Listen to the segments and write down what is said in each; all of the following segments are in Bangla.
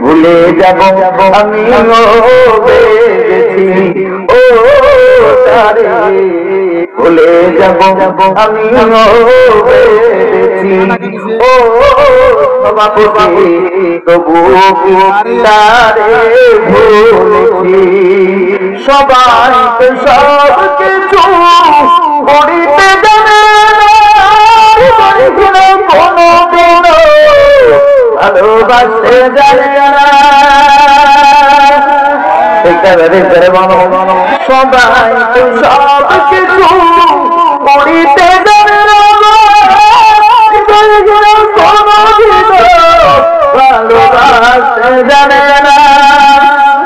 ভুলে যাব আমি বেঁচেছি ও তারে ভুলে যাব আমি বেঁচেছি ও সভাপতি তবু তারে ভুলেছি সবাই তো সব কিছু করিতে জানে না কোনো দিন ভালোবাসতে জানে না সবাই তো সব কিছু করিতে জানে না ভালোবাসতে জানে না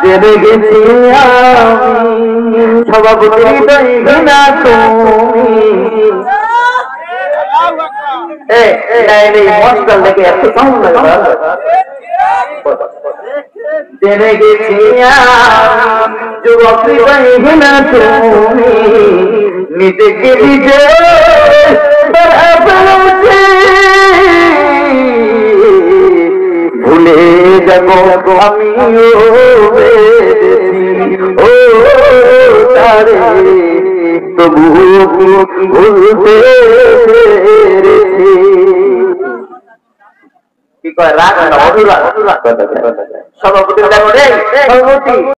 জেনে গেছি আমি সভাপতি না তুমি মস্কাল দেখে এত সাউন্ড লাগে জেনে গেছি যুবক না তুমি নিজেকে নিজে ভুলে যাব আমিও ও তারে তবু ভুলতে কি কয় রাগ না অনুরাগ সভাপতি